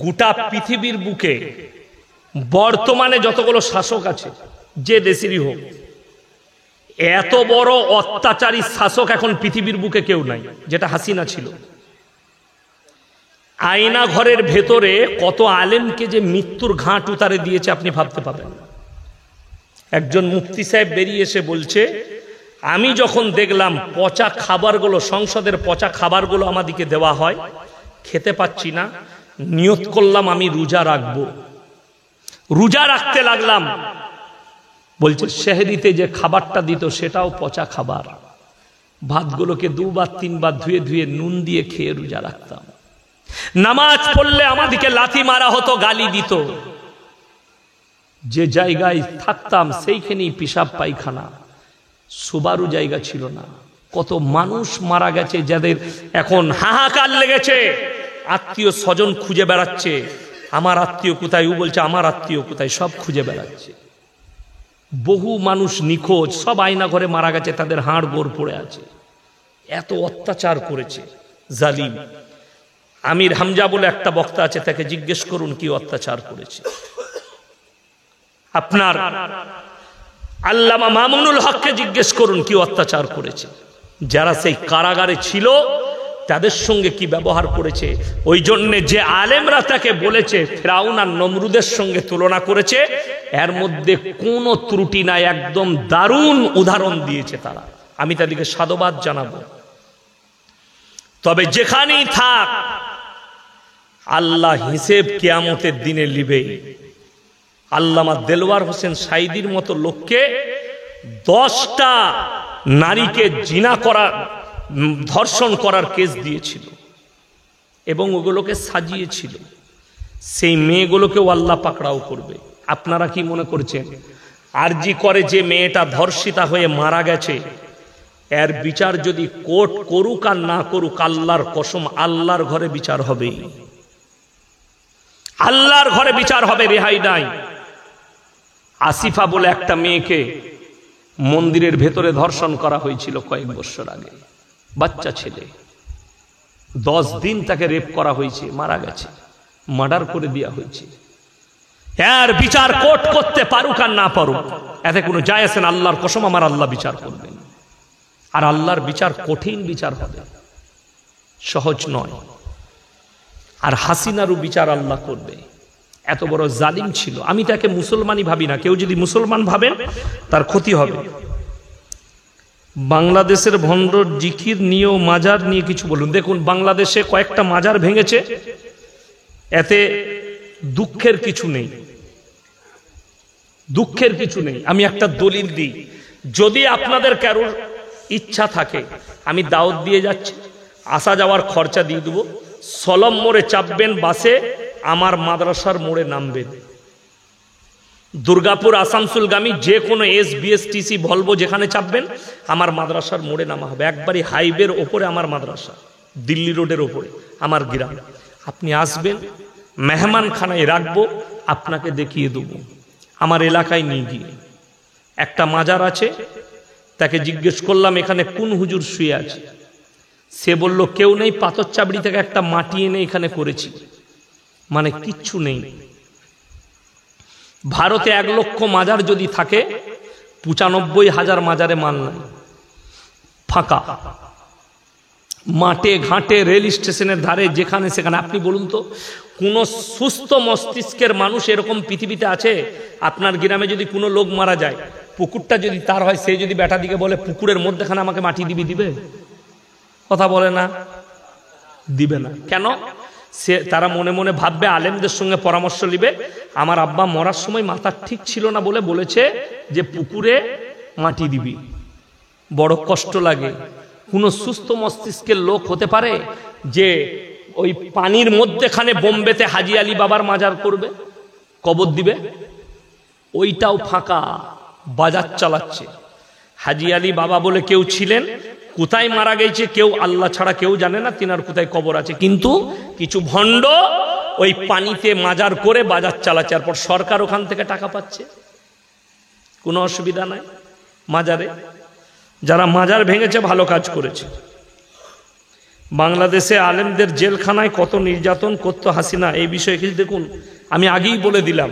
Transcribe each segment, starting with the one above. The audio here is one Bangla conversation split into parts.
গোটা পৃথিবীর বুকে বর্তমানে যতগুলো শাসক আছে, যে দেশেরই হোক, এত বড় অত্যাচারী শাসক এখন পৃথিবীর বুকে কেউ নাই, যেটা হাসিনা ছিল। আয়না ঘরের ভেতরে কত আলেমকে যে মৃত্যুর ঘাট উতারে দিয়েছে আপনি ভাবতে পাবেন না। একজন মুফতি সাহেব বেরিয়ে এসে বলছে, আমি যখন দেখলাম পচা খাবারগুলো, সংসদের পচা খাবারগুলো আমাদেরকে দেওয়া হয়, খেতে পাচ্ছি না, নিয়ত করলাম আমি রোজা রাখবো। রোজা রাখতে লাগলাম, বলছে সেহরিতে যে খাবারটা দিত সেটাও পচা খাবার। ভাতগুলোকে দুবার তিনবার ধুয়ে ধুয়ে নুন দিয়ে খেয়ে রোজা রাখতাম। নামাজ পড়লে আমাদেরকে লাথি মারা হতো, গালি দিত। যে জায়গায় থাকতাম সেইখানেই পিসাব পায়খানা, শোবারও জায়গা ছিল না। কত মানুষ মারা গেছে, যাদের এখন হাহাকার লেগেছে, আত্মীয় স্বজন খুঁজে বেড়াচ্ছে, আমার আত্মীয় কোথায়, ও বলছে আমার আত্মীয় কোথায়, সব খুঁজে বেড়াচ্ছে। বহু মানুষ নিখোঁজ, সব আয়না ঘরে মারা গেছে, তাদের হাড় গোড় পড়ে আছে। এত অত্যাচার করেছে জালিম। আমির হামজা বলে একটা বক্তা আছে, তাকে জিজ্ঞেস করুন কি অত্যাচার করেছে। আপনার আল্লামা মামুনুল হককে জিজ্ঞেস করুন কি অত্যাচার করেছে। যারা সেই কারাগারে ছিল তাদের সঙ্গে কি ব্যবহার করেছে। ওই জন্যে যে আলেমরা তাকে বলেছে ফিরাউন আর নমরুদের সঙ্গে তুলনা করেছে, এর মধ্যে কোনো ত্রুটি নাই, একদম দারুণ উদাহরণ দিয়েছে তারা। আমি তাদেরকে সাধুবাদ জানাবো। তবে যেখানেই থাক, আল্লাহ হিসেব কিয়ামতের দিনে লিবে। আল্লামা দেলওয়ার হোসেন সাইদির মতো লোককে 10টা নারীকে জিনা করা, ধর্ষণ করার কেস দিয়েছিল এবং ওগুলোকে সাজিয়েছিল। সেই মেয়েগুলোকেও আল্লাহ পাকড়াও করবে। আপনারা কি মনে করছেন আরজি করে যে মেয়েটা ধর্ষিতা হয়ে মারা গেছে, এর বিচার যদি কোর্ট করুক আর না করুক, আল্লাহর কসম আল্লাহর ঘরে বিচার হবে, আল্লাহর ঘরে বিচার হবে, রেহাই নাই। আসিফা বলে একটা মেয়েকে মন্দিরের ভেতরে ধর্ষণ করা হয়েছিল কয়েক বছর আগে, বাচ্চা ছেলে। 10 দিন তাকে রেপ করা হয়েছে, মারা গেছে, মার্ডার করে দেওয়া হয়েছে। এর বিচার কোর্ট করতে পারুক আর না পারুক, এতে কোনো যায় আসে না। আল্লাহর কসম আমার আল্লাহ বিচার করবেন, আর আল্লাহর বিচার কঠিন বিচার হবে, সহজ নয়। আর হাসিনারও বিচার আল্লাহ করবে। এত বড় জালিম ছিল। আমি তাকে মুসলমানই ভাবি না, কেউ যদি মুসলমান ভাবেন তার ক্ষতি হবে। বাংলাদেশের ভণ্ড জিকির নিয়েও মাজার নিয়ে কিছু বলুন। দেখুন, বাংলাদেশে কয়েকটা মাজার ভেঙেছে, এতে দুঃখের কিছু নেই, দুঃখের কিছু নেই। আমি একটা দলিল দিই, যদি আপনাদের কারোর ইচ্ছা থাকে, আমি দাওয়াত দিয়ে যাচ্ছি, আসা যাওয়ার খরচা দিয়ে দেবো। সলম মোড়ে চাপবেন বাসে, আমার মাদ্রাসার মোড়ে নামবেন। দুর্গাপুর আসানসোলগামী যে কোনো SBSTC ভলভো যেখানে চাপবেন, আমার মাদ্রাসার মোড়ে নামা হবে। একবারই হাইওয়ের ওপরে আমার মাদ্রাসা, দিল্লি রোডের ওপরে আমার গ্রাম। আপনি আসবেন, মেহমানখানায় রাখবো, আপনাকে দেখিয়ে দেবো। আমার এলাকায় নিয়ে গিয়ে একটা মাজার আছে, তাকে জিজ্ঞেস করলাম এখানে কোন হুজুর শুয়ে আছে। সে বলল কেউ নেই, পাথর চাবড়ি থেকে একটা মাটি এনে এখানে করেছি। মানে কিচ্ছু নেই। ভারতে 1 লক্ষ মাজার যদি থাকে, 95,000 মাজারে মাল নাই, ফাঁকা। মাঠে ঘাটে, রেল স্টেশনের ধারে, যেখানে সেখানে। আপনি বলুন তো, কোন সুস্থ মস্তিষ্কের মানুষ এরকম পৃথিবীতে আছে? আপনার গ্রামে যদি কোনো লোক মারা যায়, পুকুরটা যদি তার হয়, সে যদি বেটা দিকে বলে পুকুরের মধ্যেখানে আমাকে মাটি দিবি, দিবে? কথা বলে না, দিবে না। কেন? সে তারা মনে মনে ভাববে, আলেমদের সঙ্গে পরামর্শ নিবে, আমার আব্বা মরার সময় মাথা ঠিক ছিল না বলে বলেছে যে পুকুরে মাটি দিবি। বড় কষ্ট লাগে। কোন সুস্থ মস্তিষ্কের লোক হতে পারে যে ওই পানির মধ্যেখানে বোম্বেতে হাজি আলী বাবার মাজার করবে, কবর দিবে? ওইটাও ফাঁকা, বাজার চালাচ্ছে। হাজি আলী বাবা বলে কেউ ছিলেন, কোথায় মারা গেছে কেউ, আল্লাহ ছাড়া কেউ জানে না তিনার কোথায় কবর আছে। কিন্তু কিছু ভণ্ড ওই পানিতে মাজার করে বাজার চালাচ্ছে, তারপর সরকার ওখান থেকে টাকা পাচ্ছে। কোনো অসুবিধা নাই মাজারে। যারা মাজার ভেঙেছে ভালো কাজ করেছে। বাংলাদেশে আলেমদের জেলখানায় কত নির্যাতন করতো হাসিনা, এই বিষয়ে কিছু দেখুন। আমি আগেই বলে দিলাম,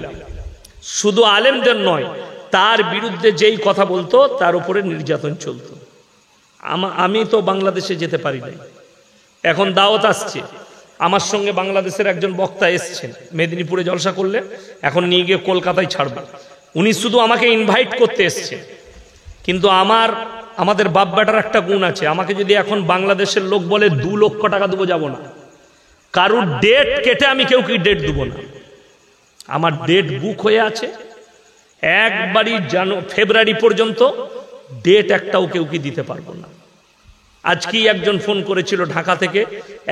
শুধু আলেমদের নয়, তার বিরুদ্ধে যেই কথা বলতো তার উপরে নির্যাতন চলতো। আমি তো বাংলাদেশে যেতে পারি না, এখন দাওয়াত আসছে, আমার সঙ্গে বাংলাদেশের একজন বক্তা এসছেন, মেদিনীপুরে জলসা করলে, এখন নিয়ে গিয়ে কলকাতায় ছাড়বে। উনি শুধু আমাকে ইনভাইট করতে এসছেন, কিন্তু আমাদের বাপ বেটার একটা গুণ আছে, আমাকে যদি এখন বাংলাদেশের লোক বলে 2 লক্ষ টাকা দেবো, যাব না। কারুর ডেট কেটে আমি কেউ কি ডেট দেবো না, আমার ডেট বুক হয়ে আছে একবারই ফেব্রুয়ারি পর্যন্ত, ডেট একটাও কেউ কি দিতে পারবো না। আজকেই একজন ফোন করেছিল ঢাকা থেকে,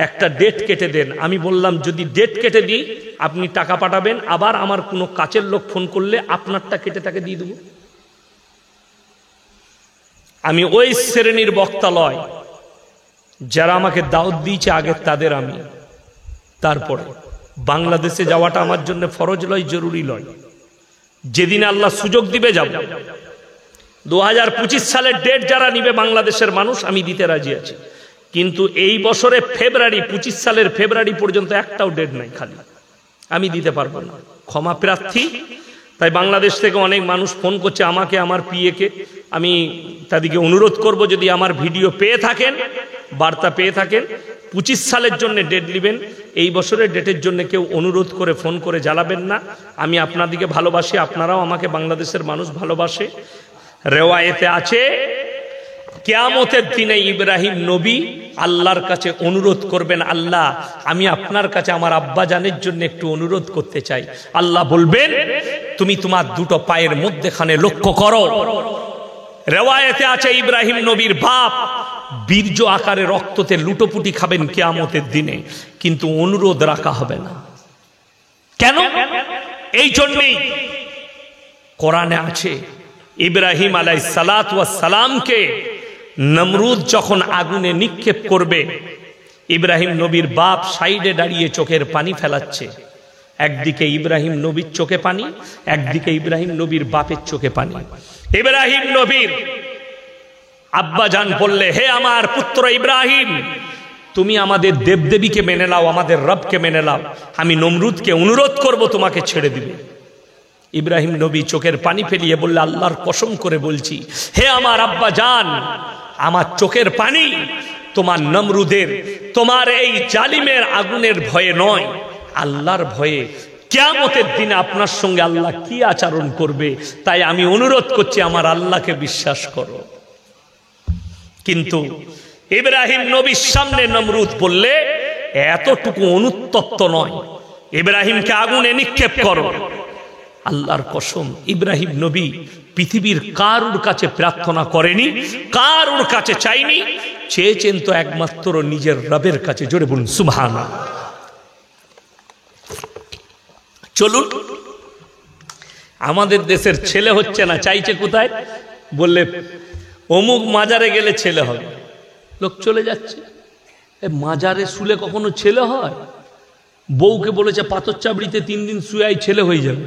একটা ডেট কেটে দেন। আমি বললাম যদি ডেট কেটে দিই আপনি টাকা পাঠাবেন, আবার আমার কোনো কাছের লোক ফোন করলে আপনারটা কেটে তাকে দিয়ে দেবো। আমি ওই শ্রেণীর বক্তা লয়, যারা আমাকে দাওয়াত দিয়েছে আগে তাদের আমি। তারপরে বাংলাদেশে যাওয়াটা আমার জন্য ফরজ লয়, জরুরি লয়, যেদিন আল্লাহ সুযোগ দিবে যাব। 2025 সালের ডেট যারা নিবে বাংলাদেশের মানুষ, আমি দিতে রাজি আছি, কিন্তু এই বছরে ফেব্রুয়ারি 25 সালের ফেব্রুয়ারি পর্যন্ত একটাও ডেট নাই, খালি আমি দিতে পারবো না, ক্ষমা প্রার্থী। তাই বাংলাদেশ থেকে অনেক মানুষ ফোন করছে আমাকে, আমার পিএকে, আমি তাদেরকে অনুরোধ করব যদি আমার ভিডিও পেয়ে থাকেন, বার্তা পেয়ে থাকেন, 25 সালের জন্য ডেট নেবেন। এই বছরের ডেটের জন্য কেউ অনুরোধ করে ফোন করে জ্বালাবেন না। আমি আপনাদেরকে ভালোবাসি, আপনারাও আমাকে, বাংলাদেশের মানুষ ভালোবাসে। রেওয়ায়েতে আছে কিয়ামতের দিনে ইব্রাহিম নবী আল্লাহর কাছে অনুরোধ করবেন, আল্লাহ আমি আপনার কাছে আমার আব্বা জানের জন্য একটু অনুরোধ করতে চাই। আল্লাহ বলবেন তুমি তোমার 2টো পায়ের মধ্যখানে লক্ষ্য করো। রেওয়ায়েতে আছে ইব্রাহিম নবীর বাপ বীর্য আকারে রক্ততে লুটোপুটি খাবেন কিয়ামতের দিনে, কিন্তু অনুরোধ রাখা হবে না। কেন? এই জন্যই কোরআনে আছে ইব্রাহিম আলাইহিস সালাতু ওয়াস সালামকে নমরুদ যখন আগুনে নিক্ষেপ করবে, ইব্রাহিম নবীর বাপ সাইডে দাঁড়িয়ে চোখের পানি ফেলাচ্ছে। একদিকে ইব্রাহিম নবীর চোখে পানি, একদিকে ইব্রাহিম নবীর বাপের চোখে পানি। ইব্রাহিম নবীর আব্বা জান বললে, হে আমার পুত্র ইব্রাহিম, তুমি আমাদের দেবদেবীকে মেনে নাও, আমাদের রবকে মেনে নাও, আমি নমরুদকে অনুরোধ করব তোমাকে ছেড়ে দিবে। ইব্রাহিম নবী চোখের পানি ফেলিয়ে বললে, আল্লাহর কসম করে বলছি, হে আমার আব্বা জান, আমার চোখের পানি তোমার নমরুদের, তোমার এই জালিমের আগুনের ভয়ে নয়, আল্লাহর ভয়ে। কিয়ামতের দিনে আপনার সঙ্গে আল্লাহ কি আচরণ করবে, তাই আমি অনুরোধ করছি আমার আল্লাহকে বিশ্বাস করো। কিন্তু ইব্রাহিম নবীর সামনে নমরুদ বললে, এতটুকু অনুতপ্ত নয়, ইব্রাহিমকে আগুনে নিক্ষেপ করো। আল্লাহর কসম, ইব্রাহিম নবী পৃথিবীর কারুর কাছে প্রার্থনা করেনি, কারুর কাছে চাইনি, চেয়েছেন তো একমাত্র নিজের রবের কাছে। জোরে বলুন সুবহানাল্লাহ। চলুন, আমাদের দেশের ছেলে হচ্ছে না, চাইছে কোথায়? বললে অমুক মাজারে গেলে ছেলে হবে, লোক চলে যাচ্ছে। মাজারে শুলে কখনো ছেলে হয়? বউকে বলেছে পাথর চাবড়িতে 3 দিন শুয়াই ছেলে হয়ে যাবে,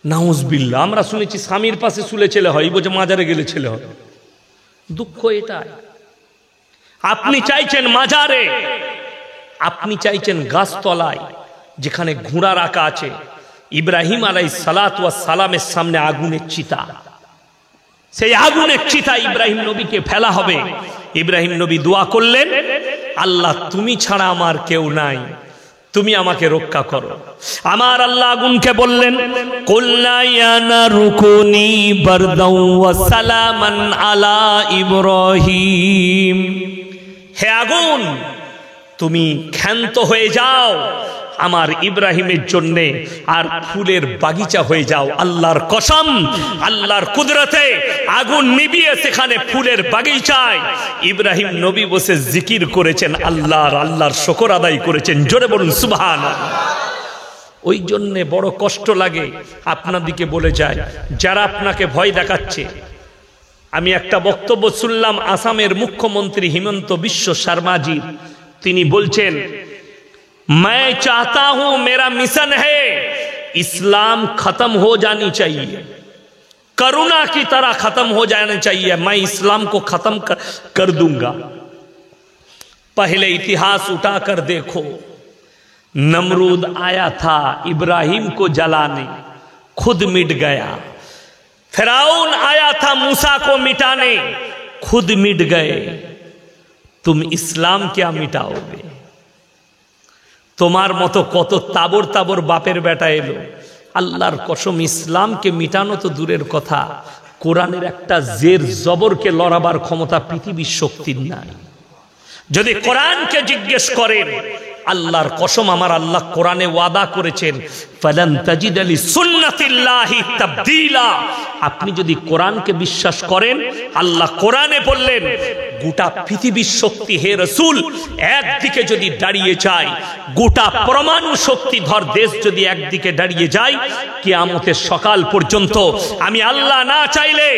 নাউজুবিল্লাহ। আমরা শুনেছি স্বামীর পাশে শুলে ছেলে হয়, বলছে মাজারে গেলে ছেলে হবে। দুঃখ এটাই, আপনি চাইছেন মাজারে, আপনি চাইছেন গাছতলায় যেখানে ঘোড়া রাখা আছে। ইব্রাহিম আলাইহিস সালাতু ওয়াস সালামের সামনে আগুনের চিতা, সেই আগুনের চিতা ইব্রাহিম নবীকে ফেলা হবে। ইব্রাহিম নবী দোয়া করলেন, আল্লাহ তুমি ছাড়া আমার কেউ নাই, তুমি আমাকে রক্ষা করো। আমার আল্লাহ আগুনকে বললেন, কুল্লা ইয়া নারু কুনি বারদাও ওয়া সালামান আলা ইব্রাহিম, হে আগুন তুমি ক্ষান্ত হয়ে যাও আমার ইব্রাহিমের জন্য, আর ফুলের বাগিচা হয়ে যাও। আল্লাহর কসম, আল্লাহর কুদরতে আগুন নিভিয়ে সেখানে ফুলের বাগিচায় ইব্রাহিম নবী বসে জিকির করেছেন, আল্লাহর শুকর আদায় করেছেন। জোরে বলুন সুবহানাল্লাহ। ওই জন্য বড় কষ্ট লাগে আপনাদিকে বলে যায়, যারা আপনাকে ভয় দেখাচ্ছে। আমি একটা বক্তব্য শুনলাম আসামের মুখ্যমন্ত্রী হিমন্ত বিশ্ব শর্মাজি, তিনি বলছেন, मैं चाहता हूं, मेरा मिशन है, इस्लाम खत्म हो जानी चाहिए, करुणा की तरह खत्म हो जाना चाहिए, मैं इस्लाम को खत्म कर दूंगा। पहले इतिहास उठाकर देखो, नमरूद आया था इब्राहिम को जलाने, खुद मिट गया। फिरौन आया था मूसा को मिटाने, खुद मिट गए। तुम इस्लाम क्या मिटाओगे? তোমার মতো কত তাবর তাবর বাপের বেটা এলো, আল্লাহর কসম ইসলামকে মিটানো তো দূরের কথা, কোরআনের একটা জের জবরকে লড়াবার ক্ষমতা পৃথিবীর শক্তির নাই। যদি কোরআনকে জিজ্ঞেস করেন, আল্লাহর কসম আমার আল্লাহ কোরআনে ওয়াদা করেছেন, ফালান তাজিদ লি সুন্নাতিল্লাহি তাবদীলা। আপনি যদি কোরআনকে বিশ্বাস করেন, আল্লাহ কোরআনে বললেন গোটা পৃথিবীর শক্তি হে রাসূল একদিকে যদি দাঁড়িয়ে যায়, গোটা পরমাণু শক্তিধর দেশ যদি একদিকে দাঁড়িয়ে যায়, কিয়ামতের সকাল পর্যন্ত আমি আল্লাহ না চাইলে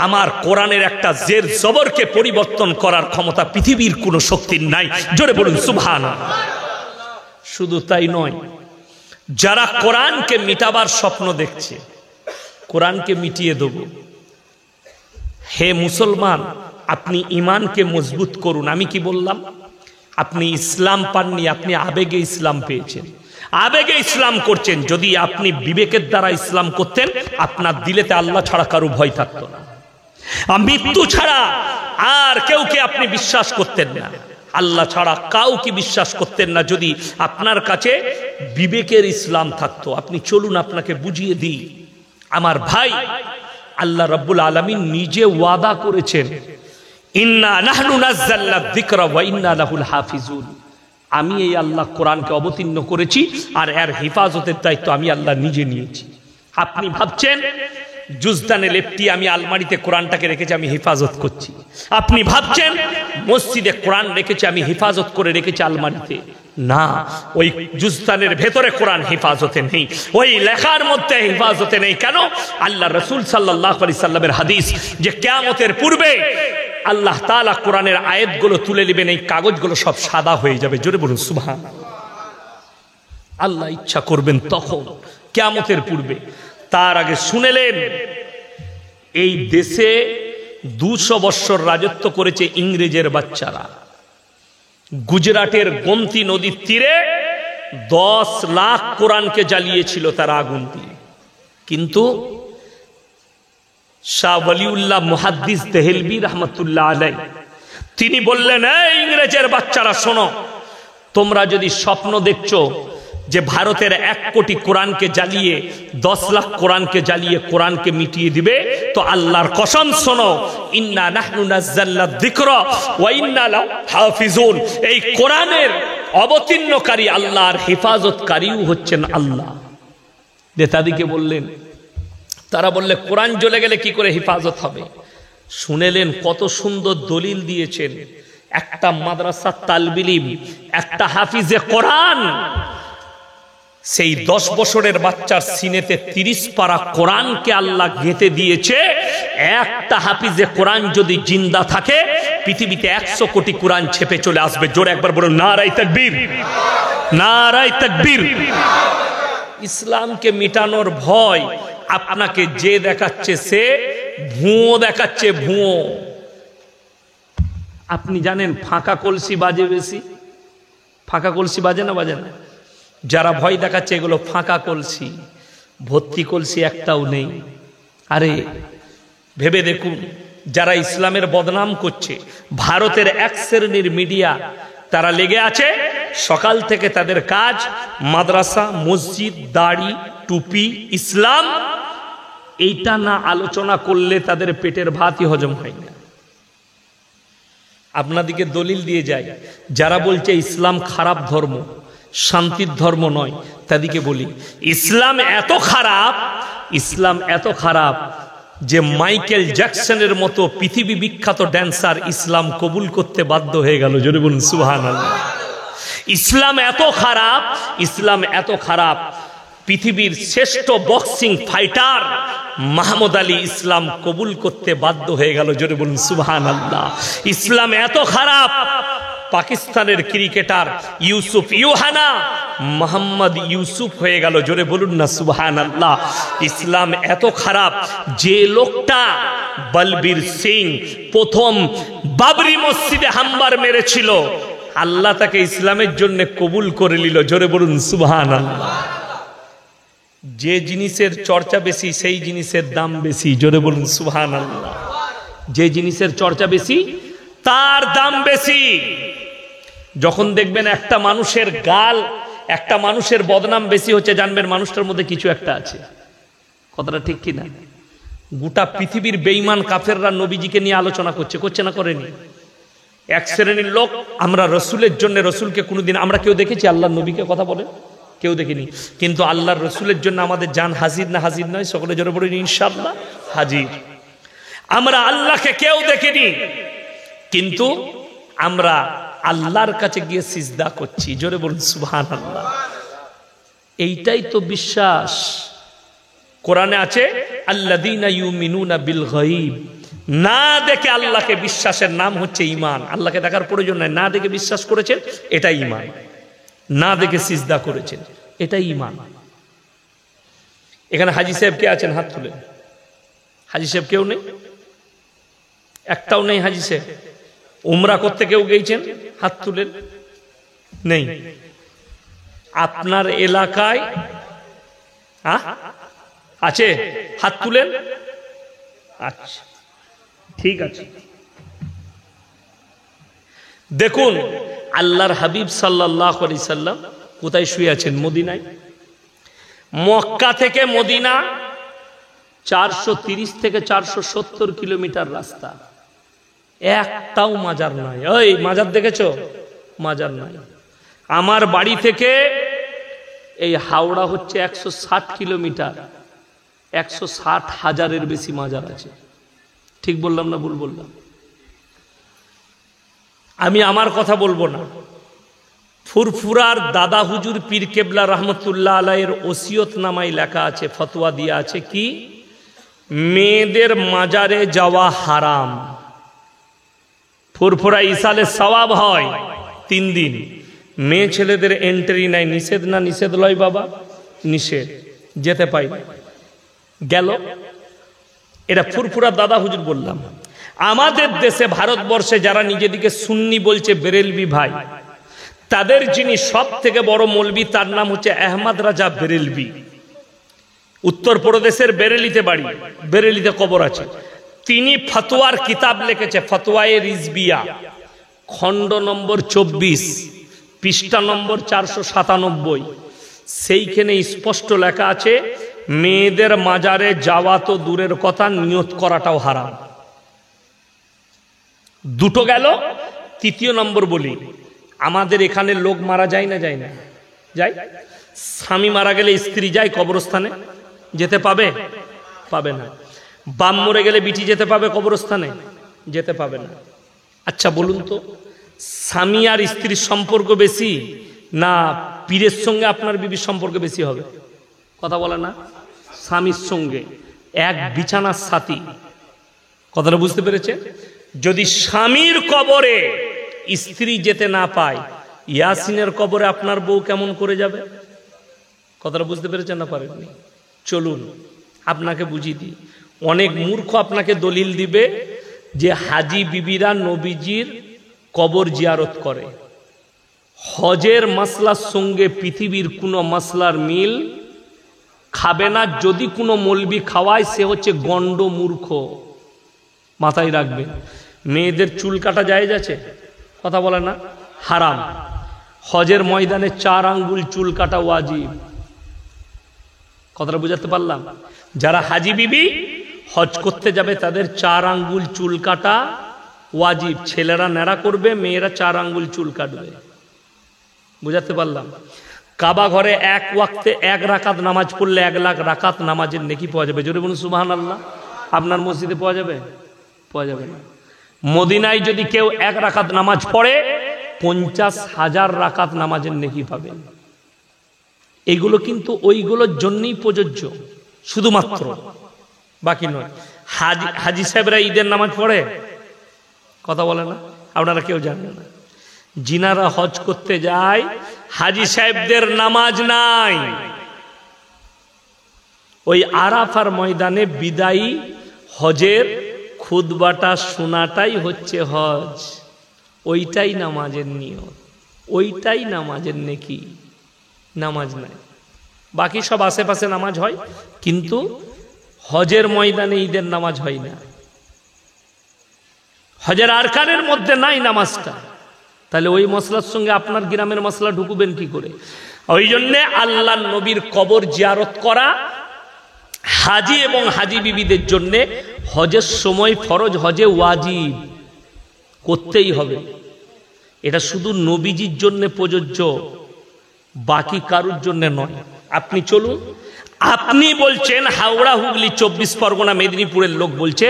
আমার কোরআনের একটা জের জবরকে পরিবর্তন করার ক্ষমতা পৃথিবীর কোনো শক্তির নাই। জোরে বলুন সুবহানাল্লাহ। শুধু তাই নয়, যারা কোরআনকে মিটাবার স্বপ্ন দেখছে, কোরআনকে মিটিয়ে দেব, হে মুসলমান আপনি ঈমানকে মজবুত করুন। আমি কি বললাম? আপনি ইসলাম পাননি, আপনি আবেগে ইসলাম পেয়েছেন, আবেগে ইসলাম করছেন। যদি আপনি বিবেকের দ্বারা ইসলাম করতেন, আপনার দিলেতে আল্লাহ ছাড়া কারো ভয় থাকতো না, মৃত্যু ছাড়া আর কেউকে আপনি বিশ্বাস করতেন না, আল্লাহ ছাড়া কাউকে বিশ্বাস করতেন না। যদি আপনার কাছে বিবেকের ইসলাম থাকতো, আপনি চলুন আপনাকে বুঝিয়ে দিই। আমার ভাই, আল্লাহ রাব্বুল আলামিন নিজে ওয়াদা করেছেন, ইন্না নাহনু নাযালনা যিকরা ওয়া ইন্না লাহুল হাফিজুন। আমি এই আল্লাহ কোরআনকে অবতীর্ণ করেছি আর এর হেফাজতের দায়িত্ব আমি আল্লাহ নিজে নিয়েছি। আপনি ভাবছেন জুজদানে লেপটি আমি আলমারিতে কোরআনটাকে রেখেছি, আমি হেফাজত করছি। আপনি ভাবছেন মসজিদে কোরআন রেখেছি, আমি হেফাজত করে রেখেছি আলমারিতে। না, ওই জুজদানের ভেতরে কোরআন হেফাজতে নেই, ওই লেখার মধ্যে হেফাজতে নেই। কেন? আল্লাহ রাসূল সাল্লাল্লাহু আলাইহি সাল্লামের হাদিস যে কিয়ামতের পূর্বে আল্লাহ তাআলা কোরআনের আয়াতগুলো তুলে নেবেন, এই কাগজগুলো সব সাদা হয়ে যাবে। জোরে বলুন সুবহানাল্লাহ। আল্লাহ ইচ্ছা করবেন তখন, কিয়ামতের পূর্বে। তার আগে শুনেলেন, এই দেশে 200 বৎসর রাজত্ব করেছে ইংরেজের বাচ্চারা। গুজরাটের গোমতী নদীর তীরে 10 লাখ কোরআনকে জ্বালিয়েছিল তারা আগুন দিয়ে। কিন্তু শাহ ওয়ালিউল্লাহ মুহাদ্দিস দেহলভী রাহমাতুল্লাহ আলাইহি তিনি বললেন, এই ইংরেজের বাচ্চারা শোনো, তোমরা যদি স্বপ্ন দেখছো যে ভারতের 1 কোটি কোরআনকে জ্বালিয়ে 10 লাখ কোরআনকে জ্বালিয়ে কোরআনকে মিটিয়ে দিবে, তো আল্লাহর কসম শোনো, ইন্না নাহনু নাযালনা যিকরা ওয়া ইন্না লাহু হাফিজুন। এই কোরআনের অবতীর্ণকারী আল্লাহর হেফাজতকারীও হচ্ছেন আল্লাহ। নেতাদিকে বললেন, তারা বললে কোরআন জ্বলে গেলে কি করে হেফাজত হবে? শুনেলেন কত সুন্দর দলিল দিয়েছেন। একটা মাদ্রাসা তালবিল ইলম, একটা হাফিজে কোরআন, সেই 10 বছরের বাচ্চার সিনেতে 30 পারা কোরআনকে আল্লাহ গেঁথে দিয়েছে। একটা হাফিজে কোরআন যদি জিন্দা থাকে, পৃথিবীতে 100 কোটি কোরআন ছেপে চলে আসবে। জোরে একবার বলুন নারায়ে তাকবীর, নারায়ে তাকবীর। ইসলামকে মিটানোর ভয় আপনাকে যে দেখাচ্ছে, সে ভুয়ো দেখাচ্ছে, ভুয়ো। আপনি জানেন ফাঁকা কলসি বাজে বেশি? ফাঁকা কলসি বাজে না বাজে না? যারা ভয় দেখাচ্ছে এগুলো ফাঁকা কলসি, ভর্তি কলসি একটাও নেই। আরে ভেবে দেখুন, যারা ইসলামের বদনাম করছে, ভারতের 1 শ্রেণীর মিডিয়া, তারা লেগে আছে সকাল থেকে তাদের কাজ মাদ্রাসা, মসজিদ, দাড়ি, টুপি, ইসলাম। এইটা না আলোচনা করলে তাদের পেটের ভাতই হজম হয় না। আপনাদিকে দলিল দিয়ে যায়, যারা বলছে ইসলাম খারাপ ধর্ম, শান্তির ধর্ম নয়, তাদেরকে বলি ইসলাম এত খারাপ, ইসলাম এত খারাপ যে মাইকেল জ্যাকসনের মতো পৃথিবী বিখ্যাত ড্যান্সার ইসলাম কবুল করতে বাধ্য হয়ে গেল। জোরে বলুন সুবহানাল্লাহ। ইসলাম এত খারাপ, ইসলাম এত খারাপ, পৃথিবীর শ্রেষ্ঠ বক্সিং ফাইটার মাহমুদ আলী ইসলাম কবুল করতে বাধ্য হয়ে গেল। জোরে বলুন সুবহানাল্লাহ। ইসলাম এত খারাপ, পাকিস্তানের ক্রিকেটার ইউসুফ ইউহানা মোহাম্মদ ইউসুফ হয়ে গেল। জোরে বলুন না সুবহানাল্লাহ। ইসলাম এত খারাপ, যে লোকটা বলবীর সিং প্রথম বাবরি মসজিদে হামলা মেরেছিল, আল্লাহ তাকে ইসলামের জন্য কবুল করে নিল। জোরে বলুন সুবহানাল্লাহ। যে জিনিসের চর্চা বেশি সেই জিনিসের দাম বেশি। জোরে বলুন সুবহানাল্লাহ। যে জিনিসের চর্চা বেশি তার দাম বেশি। যখন দেখবেন একটা মানুষের গাল, একটা মানুষের বদনাম বেশি হচ্ছে, জানবেন মানুষটার মধ্যে কিছু একটা আছে। কথাটা ঠিক কিনা? গোটা পৃথিবীর বেঈমান কাফেররা নবীজিকে নিয়ে আলোচনা করছে না করেনি? এক শ্রেণীর লোক, আমরা রসুলের জন্য, রসুলকে কোনোদিন আমরা কেউ দেখেছি আল্লাহর নবীকে কথা বলে? কেউ দেখিনি। কিন্তু আল্লাহর রসুলের জন্য আমাদের জান হাজির না হাজির নয়? সকলে জোরে বলুন ইনশাআল্লাহ হাজির। আমরা আল্লাহকে কেউ দেখিনি, কিন্তু আমরা আল্লাহর কাছে গিয়ে সিজদা করছি। জোরে বলুন সুবহানাল্লাহ। এইটাই তো বিশ্বাস। কোরআনে আছে আল্লাযীনা ইউমিনুনা বিল গায়ব, না দেখে আল্লাহকে বিশ্বাসের নাম হচ্ছে ঈমান। আল্লাহকে দেখার প্রয়োজন নাই, না দেখে বিশ্বাস করেছেন, এটাই ঈমান। না দেখে সিজদা করেছেন, এটাই ঈমান। এখানে হাজী সাহেব কে আছেন? হাত তুলেন। হাজী সাহেব কেউ নেই? একটাও নেই হাজী সাহেব? উমরা করতে কেউ গেছেন? হাত তুলেন। নেই। আপনার এলাকায় আছে? হাত তুলেন। আচ্ছা, ঠিক আছে। দেখুন আল্লাহর হাবিব সাল্লাল্লাহু আলাইহি সাল্লাম কোথায় শুয়ে আছেন? মদিনায়। মক্কা থেকে মদিনা 430 থেকে 470 কিলোমিটার রাস্তা। একটাও মাজার নাই। ওই মাজার দেখেছো? মাজার নাই। আমার বাড়ি থেকে এই হাওড়া হচ্ছে 160 কিলোমিটার। 160,000-এর বেশি মাজার আছে। ঠিক বললাম না ভুল বললাম? আমি আমার কথা বলবো না। ফুরফুরার দাদা হুজুর পীর কেবলা রহমতুল্লাহ আলাইহির ওসিয়তনামায় লেখা আছে, ফতোয়া দিয়া আছে কি, মেয়েদের মাজারে যাওয়া হারাম। ফুরফুরা ইসালে সওয়াব হয় 3 দিন। মেয়ে ছেলেদের এন্ট্রি নাই। নিষেধ না নিষেধ লয় বাবা? নিষেধ। যেতে পাই গেল। এটা ফুরফুরা দাদা হুজুর বললাম। আমাদের দেশে ভারতবর্ষে যারা নিজেদিকে সুন্নি বলছে, বেরেলভি ভাই, তাদের যিনি সব থেকে বড় মৌলবি তার নাম হচ্ছে আহমদ রাজা বেরেলভি। উত্তরপ্রদেশের বেরেলিতে বাড়ি, বেরেলিতে কবর আছে। তিনি ফতোয়ার কিতাব লিখেছে, ফতোয়ায়ে রিজবিয়া, খণ্ড নম্বর 24, পৃষ্ঠা নম্বর 497। সেইখানে স্পষ্ট লেখা আছে মেয়েদের মাজারে যাওয়া তো দূরের কথা, নিয়ত করাটাও হারাম। দুটো গেল। তৃতীয় নম্বর বলি, আমাদের এখানে লোক মারা যায় না? যায় না? যায়। স্বামী মারা গেলে স্ত্রী যায় কবরস্থানে? যেতে পাবে? পাবে না। বাপ মরে গেলে বিটি যেতে পাবে কবরস্থানে? যেতে পাবে না। আচ্ছা বলুন তো, স্বামী আর স্ত্রীর সম্পর্ক বেশি না পীরের সঙ্গে আপনার বিবির সম্পর্ক বেশি হবে? কথা বলে না? স্বামীর সঙ্গে, এক বিছানার সাথী। কথাটা বুঝতে পেরেছে? যদি স্বামীর কবরে স্ত্রী যেতে না পায়, ইয়াসিনের কবরে আপনার বউ কেমন করে যাবে? কথাটা বুঝতে পেরেছেন না পারেননি? চলুন আপনাকে বুঝিয়ে দিই। অনেক মূর্খ আপনাকে দলিল দিবে যে হাজি বিবিরা নবীজির কবর জিয়ারত করে। হজের মাসলার সঙ্গে পৃথিবীর কোনো মাসলার মিল খাবে না। যদি কোনো মৌলবি খাওয়ায় সে হচ্ছে গন্ড মূর্খ। মাথায় রাখবেন। মেয়েদের চুল কাটা জায়েজ আছে? কথা বলে না? হারাম। হজের ময়দানে 4 আঙ্গুল চুল কাটা ওয়াজিব। কথাটা বুঝাতে পারলাম? যারা হাজি বিবি হজ করতে যাবে তাদের 4 আঙ্গুল চুল কাটা ওয়াজিব। ছেলেরা ন্যাড়া করবে, মেয়েরা 4 আঙ্গুল চুল কাটবে। বুঝাতে পারলাম? কাবা ঘরে এক ওয়াক্তে 1 রাকাত নামাজ পড়লে 1 লাখ রাকাত নামাজের নেকি পাওয়া যাবে। জোরে বলুন সুবহানাল্লাহ। আপনার মসজিদে পাওয়া যাবে? পাওয়া যাবে না। মদিনায় যদি কেউ 1 রাকাত নামাজ পড়ে 50,000 রাকাত নামাজের নেকি পাবেন। এগুলো কিন্তু ওইগুলোর জন্যই প্রযোজ্য, শুধুমাত্র, বাকি নয়। হাজি সাহেবরা ঈদের নামাজ পড়ে? কথা বলে না? আপনারা কেউ জানেন না। জিনারা হজ করতে যায়, হাজি সাহেবদের নামাজ নাই। ওই আরাফার ময়দানে বিদায়ী হজের খুতবাটা শোনাটাই হচ্ছে হজ, ওইটাই নামাজের নিয়ত। ওইটাই নামাজের নেকি, নামাজ নাই। বাকি সব আশেপাশে নামাজ হয়, কিন্তু হজের ময়দানে ঈদের নামাজ হয় না, হজের আরকানের মধ্যে নাই নামাজটা। তাহলে ওই মশলার সঙ্গে আপনার গ্রামের মশলা ঢুকবেন কি করে? ওই জন্যে আল্লাহ নবীর কবর জিয়ারত করা হাজি এবং হাজি বিবিদের জন্য হজের সময় ফরজ, হজে ওয়াজিব করতেই হবে। এটা শুধু নবীজির জন্য প্রযোজ্য, বাকি কারুর জন্য নয়। আপনি চলুন, আপনি বলছেন হাওড়া, হুগলি, 24 পরগনা, মেদিনীপুরের লোক বলছে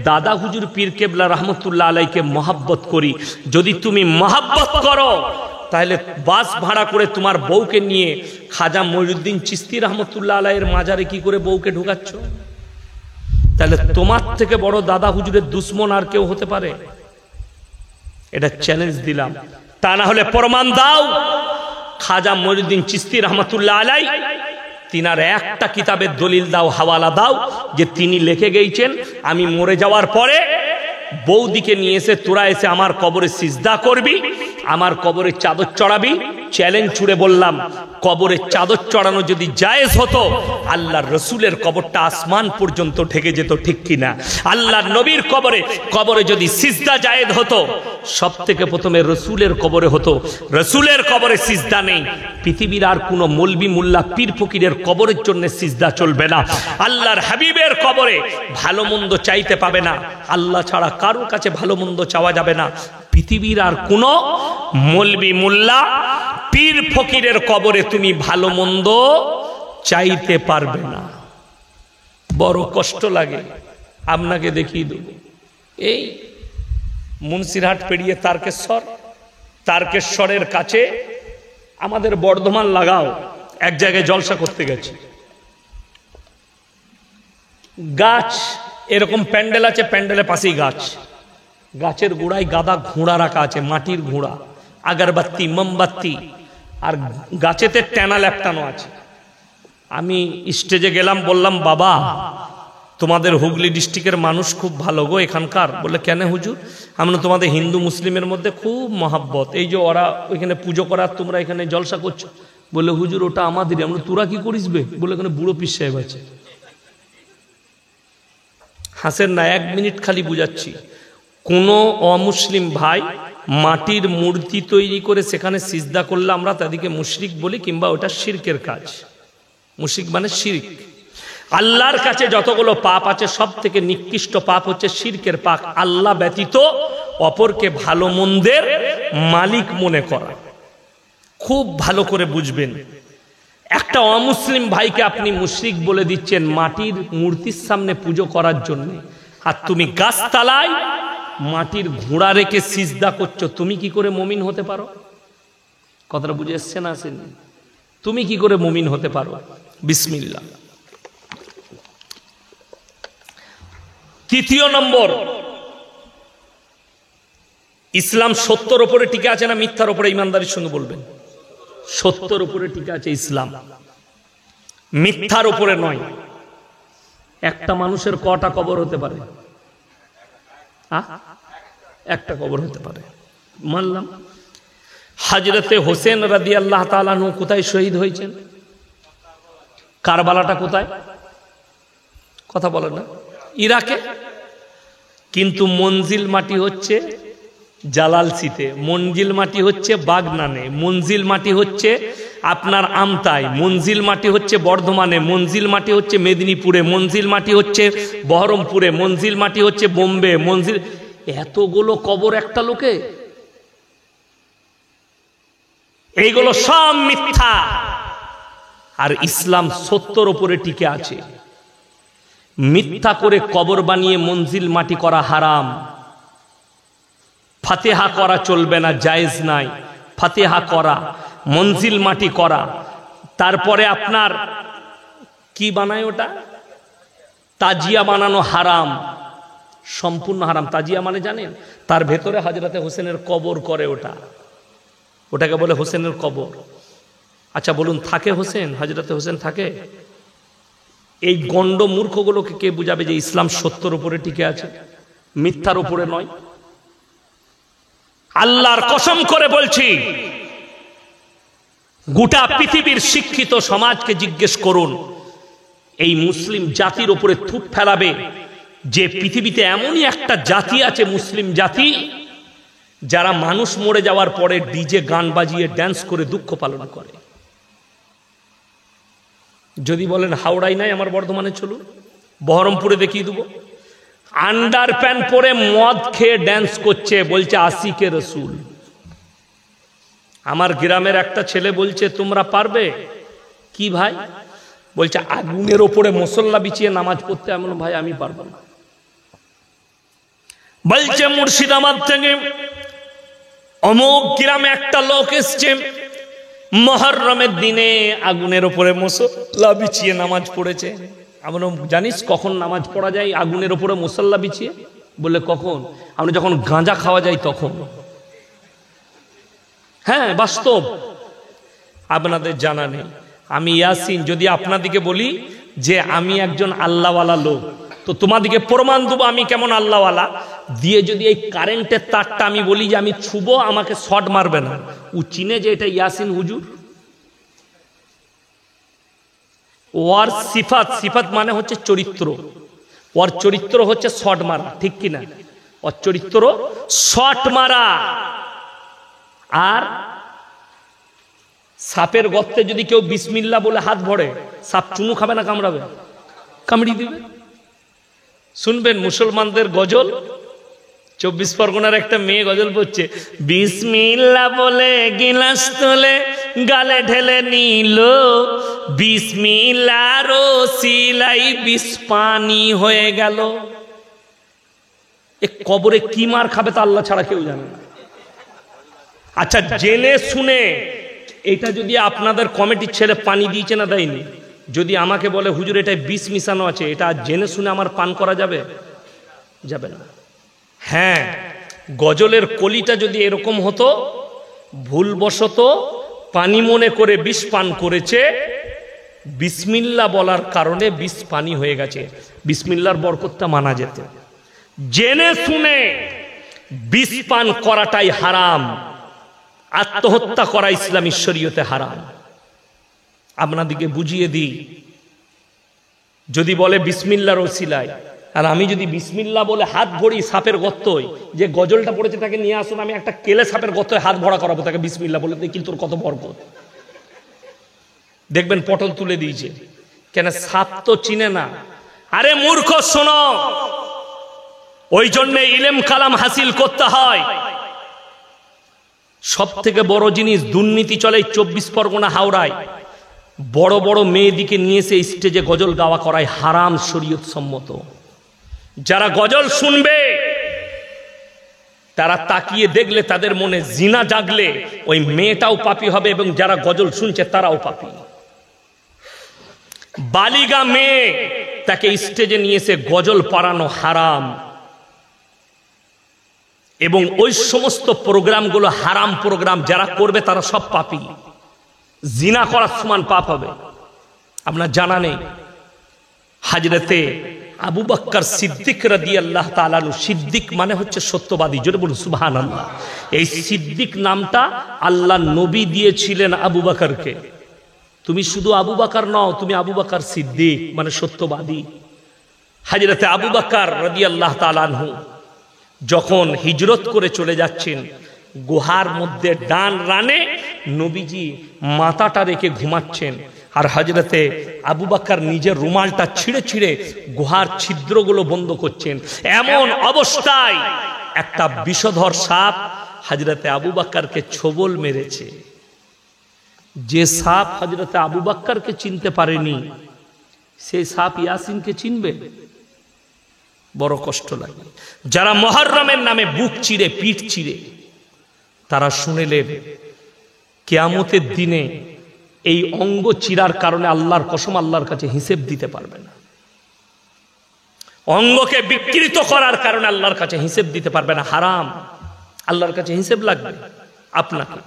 দাদা হুজুর পীর কেবলা রহমতুল্লাহ আলাইকে মহাব্বত করি। যদি তুমি মহাব্বত করো তাহলে বাস ভাড়া করে তোমার বউকে নিয়ে খাজা মঈনুদ্দিন চিশতি রহমতুল্লাহ আলাইয়ের মাজারে কি করে বউকে ঢুকাচ্ছ? তাহলে তোমার থেকে বড় দাদা হুজুরের দুশ্মন আর কেউ হতে পারে? এটা চ্যালেঞ্জ দিলাম। তা না হলে প্রমাণ দাও, খাজা মঈনুদ্দিন চিশতি রহমতুল্লাহ আলাই তিনার একটা কিতাবের দলিল দাও, হাওয়ালা দাও, যে তিনি লিখে গেছেন আমি মরে যাওয়ার পরে বৌদিকে নিয়ে এসে তোরা এসে আমার কবরে সিজদা করবি, আমার কবরে চাদর চড়াবি। চ্যালেঞ্জ ছুড়ে বললাম, কবরে চাদর চড়ানো যদি জায়েজ হতো, আল্লাহর রসুলের কবরটা আসমান পর্যন্ত ঢেকে যেত, ঠিক কিনা? আল্লাহর নবীর কবরে যদি সিজদা জায়েজ হতো, সব থেকে প্রথমে রসুলের কবরে হতো। রসুলের কবরে সিজদা নেই, পৃথিবীর আর কোনো মৌলবি মোল্লা পীর ফকিরের কবরের জন্য সিজদা চলবে না। আল্লাহর হাবিবের কবরে ভালো মন্দ চাইতে পাবে না, আল্লাহ ছাড়া কারোর কাছে ভালো মন্দ চাওয়া যাবে না। পৃথিবীর আর কোনো মৌলবি মোল্লা পীর ফকিরের কবরে তুমি ভালো মন্দ চাইতে পারবে না। বড় কষ্ট লাগে। আপনাকে দেখিয়ে দেব, এই মুন্সিরহাট পেরিয়ে তারকেশ্বরের কাছে আমাদের বর্ধমান লাগাও এক জায়গায় জলসা করতে গেছি। গাছ এরকম প্যান্ডেল আছে, প্যান্ডেলের পাশেই গাছ, গাছের গোড়ায় গাদা ঘোড়া রাখা আছে, মাটির ঘোড়া, আগরবাতি, মোমবাতি, আর গাছেতে টানা ল্যাপটানো আছে। আমি স্টেজে গেলাম, বললাম বাবা তোমাদের হুগলি ডিস্ট্রিক্টের মানুষ খুব ভালো গো এখানকার। বলে কেন হুজুর? আমরা তোমাদের হিন্দু মুসলিমের মধ্যে খুব মহাব্বত, এই যে ওরা ওইখানে পুজো করার তোমরা এখানে জলসা করছো। বলে হুজুর ওটা আমাদেরই। আমরা তোরা কি করিস বে? বলে এখানে বুড়ো পীর সাহেব আছে। হাসেন না, 1 মিনিট খালি বুঝাচ্ছি। কোনো অমুসলিম ভাই মাটির মূর্তি তৈরি করে সেখানে সিজদা করলে আমরা তাদেরকে মুশরিক বলি, কিংবা ওটা শিরকের কাজ। মুশরিক মানে শিরক। আল্লাহর কাছে যতগুলো পাপ আছে সব থেকে নিকৃষ্ট পাপ হচ্ছে শিরকের পাপ। আল্লাহ ব্যতীত অপরকে ভালো মন্দের মালিক মনে করা। খুব ভালো করে বুঝবেন, একটা অমুসলিম ভাইকে আপনি মুশরিক বলে দিচ্ছেন মাটির মূর্তির সামনে পুজো করার জন্য, আর তুমি গাছতলায় মাটির ঘোড়া রেখে সিজদা করছো। তুমি কি করে মুমিন হতে পারো? কথাটা বুঝে এসছে না? আসেনি? তুমি কি করে মুমিন হতে পারো? বিসমিল্লাহ। তৃতীয় নম্বর, ইসলাম সত্যর উপরে টিকে আছে না মিথ্যার উপরে? ইমানদারির সঙ্গে বলবেন। সত্যর উপরে টিকে আছে ইসলাম, মিথ্যার উপরে নয়। একটা মানুষের কটা কবর হতে পারে? একটা কবর হতে পারে, মানলাম। হযরতে হোসেন রাদিয়াল্লাহু তাআলা আনহু কোথায় শহীদ হয়েছেন? কারবালাটা কোথায়? কথা বলেন না? ইরাকে। কিন্তু মঞ্জিল মাটি হচ্ছে জালালসিতে, মঞ্জিল মাটি হচ্ছে বাগনানে, মঞ্জিল মাটি হচ্ছে আপনার আমতায়, মঞ্জিল মাটি হচ্ছে বর্ধমানে, মঞ্জিল মাটি হচ্ছে মেদিনীপুরে, মঞ্জিল মাটি হচ্ছে বহরমপুরে, মঞ্জিল মাটি হচ্ছে বোম্বে, মঞ্জিল। এতগুলো কবর একটা লোকে? এইগুলো সব মিথ্যা। আর ইসলাম সত্যর উপরে টিকে আছে। মিথ্যা করে কবর বানিয়ে মঞ্জিল মাটি করা হারাম। ফাতিহা করা চলবে না, জায়েজ নাই। ফাতিহা করা, মঞ্জিল মাটি করা, তারপরে আপনার কি বানায় ওটা, তাজিয়া বানানো হারাম, সম্পূর্ণ হারাম। তাজিয়া মানে জানেন? তার ভেতরে হযরতে হোসেনের কবর করে, ওটাকে বলে হোসেনের কবর। আচ্ছা বলুন, থাকে হোসেন? হযরতে হোসেন থাকে? এই গন্ড মূর্খগুলোকে কে বুঝাবে যে ইসলাম সত্যর উপরে টিকে আছে, মিথ্যার উপরে নয়? আল্লাহর কসম করে বলছি, গোটা পৃথিবীর শিক্ষিত সমাজকে জিজ্ঞেস করুন, এই মুসলিম জাতির উপরে থুপ ফেলাবে যে পৃথিবীতে এমনই একটা জাতি আছে, মুসলিম জাতি, যারা মানুষ মরে যাওয়ার পরে ডিজে গান বাজিয়ে ড্যান্স করে দুঃখ পালন করে। যদি বলেন হাওড়ায় নাই, আমার বর্ধমানে চলুন, বহরমপুরে দেখিয়ে দেবো। আন্ডার প্যান্ট পরে মদ খেয়ে ড্যান্স করছে, বলছে আশিকে রসুল। আমার গ্রামের একটা ছেলে বলছে তোমরা পারবে কি ভাই? বলছে আগুনের ওপরে মসল্লা বিছিয়ে নামাজ পড়তে। এমন ভাই আমি পারবো না। বলছে মুর্শিদাবাদ থেকে অমুক গ্রামে একটা লোক এসছে, মুহররমের দিনে আগুনের ওপরে মসল্লা বিছিয়ে নামাজ পড়েছে। আমরা জানিস কখন নামাজ পড়া যায় আগুনের ওপরে মসল্লা বিছিয়ে? বলে কখন? আমরা যখন গাঁজা খাওয়া যায় তখন। হ্যাঁ, বাস্তব, আপনাদের জানা নেই। আমি ইয়াসিন যদি আপনাদিকে বলি যে আমি একজন আল্লাহওয়ালা লোক, তো তোমাদিকে প্রমাণ দেবো আমি কেমন আল্লাহওয়ালা দিয়ে যদি এই কারেন্টের তারটা আমি বলি যে আমি ছুবো, আমাকে শর্ট মারবে না। ও চিনে যে এটা ইয়াসিন হুজুর। ওর সিফাত, সিফাত মানে হচ্ছে চরিত্র, ওর চরিত্র হচ্ছে শর্ট মারা, ঠিক কিনা? ওর চরিত্র শর্ট মারা। আর সাপের গর্তে যদি কেউ বিসমিল্লাহ বলে হাত ভরে, সাপ চুমু খাবে না কামড়াবে? কামড়ি দিবে। শুনবেন মুসলমানদের গজল, 24 পরগনার একটা মেয়ে গজল পড়ছে, বিসমিল্লাহ বলে গিলাস তোলে গালে ঢেলে নিল, বিসমিল্লাহর ওসিলাই বিষ পানি হয়ে গেল। এ কবরে কি মার খাবে তা আল্লাহ ছাড়া কেউ জানে না। আচ্ছা, জেনে শুনে এটা যদি আপনাদের কমিটির ছেলে পানি দিয়েছে না দেয়নি, যদি আমাকে বলে হুজুর এটা বিষ মিশানো আছে, এটা জেনে শুনে আমার পান করা যাবে? যাবে না। হ্যাঁ, গজলের কলিটা যদি এরকম হতো, ভুলবশত পানি মনে করে বিষ পান করেছে, বিসমিল্লাহ বলার কারণে বিষ পানি হয়ে গেছে, বিসমিল্লাহর বরকতটা মানা যেত। জেনে শুনে বিষ পান করাটাই হারাম, আত্মহত্যা করা ইসলামী শরীয়তে হারাম। আপনাদিকে বুঝিয়ে দিই, যদি বলে বিসমিল্লাহর ওসিলায়, আর আমি যদি বিসমিল্লাহ বলে হাত ভরি সাপের গর্তয়, যে গজলটা পড়েছে তাকে নিয়ে আসুন, আমি একটা কেলে সাপের গর্তয় হাত ভরা করাবো তাকে বিসমিল্লাহ বলে, দেখি তোর কত বরকত। দেখবেন পটল তুলে দিয়েছে, কেন? সাপ তো চিনে না। আরে মূর্খ, শোনো, ওই জন্য ইলম কালাম হাসিল করতে হয়। সব থেকে বড় জিনিস দুর্নীতি চলে 24 পরগনা হাওড়ায়। বড় বড় মেয়েদিকে নিয়ে এসে স্টেজে গজল গাওয়া করায় হারাম, শরীয়ত সম্মত। যারা গজল শুনবে তারা তাকিয়ে দেখলে তাদের মনে জিনা জাগলে ওই মেয়েটাও পাপী হবে, এবং যারা গজল শুনছে তারাও পাপী। বালিগা মেয়ে তাকে স্টেজে নিয়ে এসে গজল পড়ানো হারাম, এবং ওই সমস্ত প্রোগ্রামগুলো হারাম প্রোগ্রাম। যারা করবে তারা সব পাপী, জিনা করার সমান পাপ হবে। আপনার জানা নেই হযরতে আবু বকর সিদ্দিক রাদিয়াল্লাহু তাআলা আনহু, সিদ্দিক মানে হচ্ছে সত্যবাদী, জোরে বলুন সুবহানাল্লাহ। এই সিদ্দিক নামটা আল্লাহ নবী দিয়েছিলেন আবু বকরকে। তুমি শুধু আবু বকর নও, তুমি আবু বকর সিদ্দিক মানে সত্যবাদী। হযরতে আবু বকর রাদিয়াল্লাহু তাআলা আনহু যখন হিজরত করে চলে যাচ্ছেন, গুহার মধ্যে ডান রানে নবীজি মাথাটা রেখে ঘুমাচ্ছেন, আর হযরতে আবু বকর নিজের রুমালটা ছিঁড়ে ছিঁড়ে গুহার ছিদ্রগুলো বন্ধ করছেন। এমন অবস্থায় একটা বিষধর সাপ হযরতে আবু বকরকে ছোবল মেরেছে। যে সাপ হযরতে আবু বকরকে চিনতে পারেনি, সেই সাপ ইয়াসিনকে চিনবে? বড় কষ্ট লাগে। যারা মুহররমের নামে বুক চিরে পিঠ চিরে, তারা শুনেলেন কিয়ামতের দিনে এই অঙ্গ চিরার কারণে আল্লাহর কসম আল্লাহর কাছে হিসেব দিতে পারবে না। অঙ্গকে বিকৃত করার কারণে আল্লাহর কাছে হিসেব দিতে পারবে না, হারাম। আল্লাহর কাছে হিসেব লাগবে আপনাকে।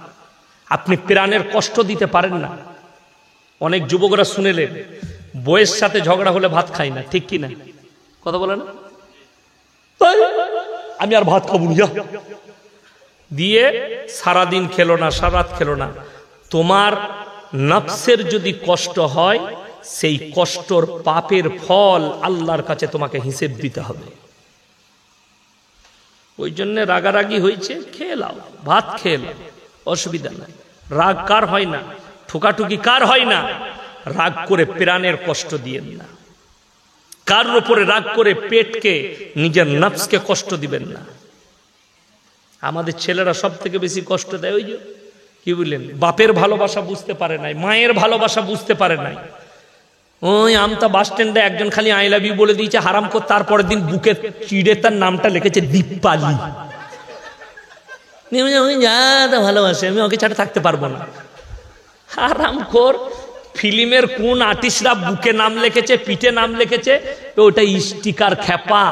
আপনি প্রাণের কষ্ট দিতে পারেন না। অনেক যুবকরা শুনেলেন বউয়ের সাথে ঝগড়া হলে ভাত খাই না, ঠিক কি না? কথা বলে না, আমি আর ভাত খাবো না, দিয়ে সারাদিন খেলো না, সারাত খেলো না। তোমার নফসের যদি কষ্ট হয়, সেই কষ্টর পাপের ফল আল্লাহর কাছে তোমাকে হিসেব দিতে হবে। ওই জন্য রাগারাগি হয়েছে, খেয়ে নাও, ভাত খেয়ে নাও, অসুবিধা নাই। রাগ কার হয় না, ঠোকাঠুকি কার হয় না? রাগ করে প্রাণের কষ্ট দিয়েন না, কার উপরে রাগ করে পেটকে, নিজের নফসকে কষ্ট দিবেন না। আমাদের ছেলেরা সব থেকে বেশি কষ্ট দেয় ওই যে কি বললেন, বাপের ভালোবাসা বুঝতে পারে নাই, মায়ের ভালোবাসা বুঝতে পারে নাই। ওই আমতা বাস স্ট্যান্ডে একজন খালি আই লাভ ইউ বলে দিয়েছে হারাম করে, তারপরের দিন বুকে চিড়ে তার নামটা লিখেছে দীপালি। ভালোবাসে, আমি ওকে ছাড়া থাকতে পারবো না। হারাম খোর। ফিল্মের কোন আর্টিস্টরা বুকে নাম লিখেছে, পিঠে নাম লিখেছে, ওটা স্টিকার খেপা।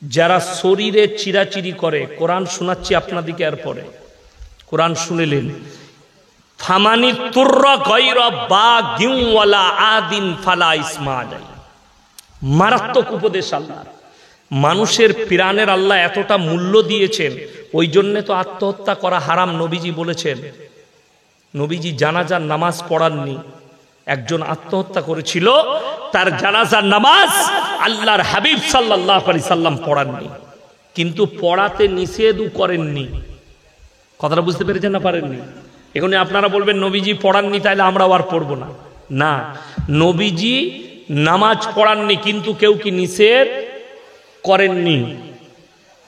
যারা শরীরে চিরাচিরি করে, কোরআন শোনাচ্ছি আপনাদিকে, এরপরে কোরআন শুনেলেন, ফামানি তুর্র গায়র বাগিন ওয়ালা আদিন ফালা ইসমা আলাইহি। মারাত্মক উপদেশ আল্লাহর। মানুষের প্রাণের আল্লাহ এতটা মূল্য দিয়েছেন, ওই জন্য তো আত্মহত্যা করা হারাম নবীজি বলেছেন। নবীজি জানাজার নামাজ পড়াননি, একজন আত্মহত্যা করেছিল, তার জানাজার নামাজ আল্লাহর হাবিব সাল্লাল্লাহু আলাইহি সাল্লাম পড়াননি, কিন্তু পড়াতে নিষেধও করেননি। কথাটা বুঝতে পেরেছেন না পারেননি? এখন আপনারা বলবেন নবীজি পড়াননি, তাইলে আমরাও আর পড়বো না। না, নবীজি নামাজ পড়াননি, কিন্তু কেউ কি নিষেধ করেননি।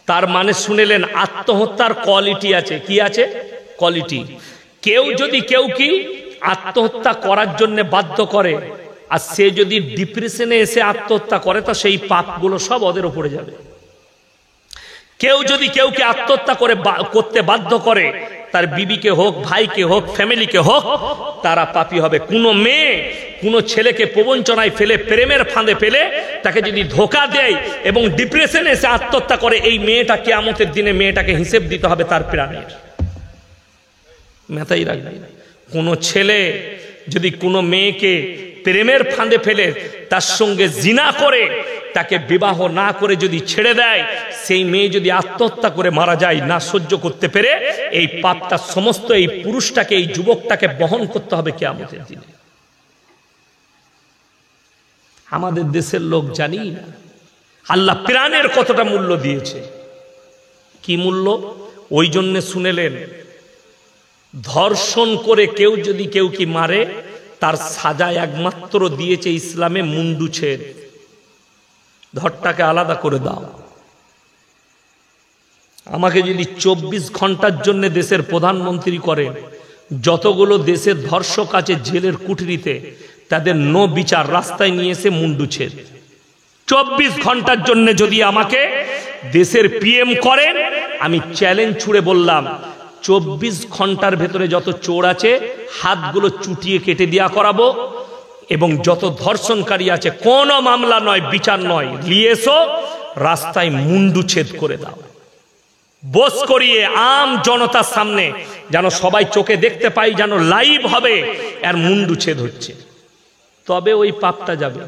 তার মানে শুনেলেন, আত্মহত্যার কোয়ালিটি আছে। কি আছে? কোয়ালিটি। কেউ যদি কেউ কি আত্মহত্যা করার জন্য বাধ্য করে, আর সে যদি ডিপ্রেশনে এসে আত্মহত্যা করে, তো সেই পাপগুলো সব ওদের উপরে যাবে। কেউ যদি কেউকে আত্মহত্যা করতে বাধ্য করে, তার বিবিকে হোক, ভাইকে হোক, ফ্যামিলিকে হোক, তারা পাপী হবে। কোনো মেয়ে কোনো ছেলেকে প্রবঞ্চনায় ফেলে, প্রেমের ফাঁদে ফেলে, তাকে যদি ধোঁকা দেয় এবং ডিপ্রেশনে এসে আত্মহত্যা করে, এই মেয়েটা কিয়ামতের দিনে মেয়েটাকে হিসেব দিতে হবে তার প্রাণের। মাথায় রাখবেন, কোনো ছেলে যদি কোনো মেয়েকে প্রেমের ফাঁদে ফেলে, তার সঙ্গে জিনা করে, তাকে বিবাহ না করে যদি ছেড়ে দেয়, সেই মেয়ে যদি আত্মহত্যা করে মারা যায় না সহ্য করতে পেরে, এই পাপটা সমস্ত এই পুরুষটাকে, এই যুবকটাকে বহন করতে হবে কিয়ামতের দিনে। আমাদের দেশের লোক জানি না আল্লাহ প্রাণের কতটা মূল্য দিয়েছে। কি মূল্য? ওই জন্য শুনেলেন, ধর্ষণ করে কেউ যদি কেউ কি মারে, তার সাজা একমাত্র দিয়েছে ইসলামে মুন্ডু ছেদ। ধরটাকে আলাদা করে দাও। আমাকে যদি 24 ঘন্টার জন্য দেশের প্রধানমন্ত্রী করেন, যতগুলো দেশের ধর্ষক আছে জেলের কুঠরিতে, তাদের নো বিচার, রাস্তায় নিয়ে এসে মুন্ডু ছেদ। 24 ঘন্টার জন্য যদি আমাকে দেশের পিএম করেন, আমি চ্যালেঞ্জ ছুড়ে বললাম, 24 ঘন্টার ভেতরে যত চোর আছে হাতগুলো চুটিয়ে কেটে দেওয়া করাবো, এবং যত ধর্ষণকারী আছে কোনো মামলা নয়, বিচার নয়, নিয়ে এসো, রাস্তায় মুন্ডু ছেদ করে দাও। বস করিয়ে আম জনতার সামনে, যেন সবাই চোখে দেখতে পাই, যেন লাইভ হবে আর মুন্ডু ছেদ হচ্ছে, তবে ওই পাপটা যাবে।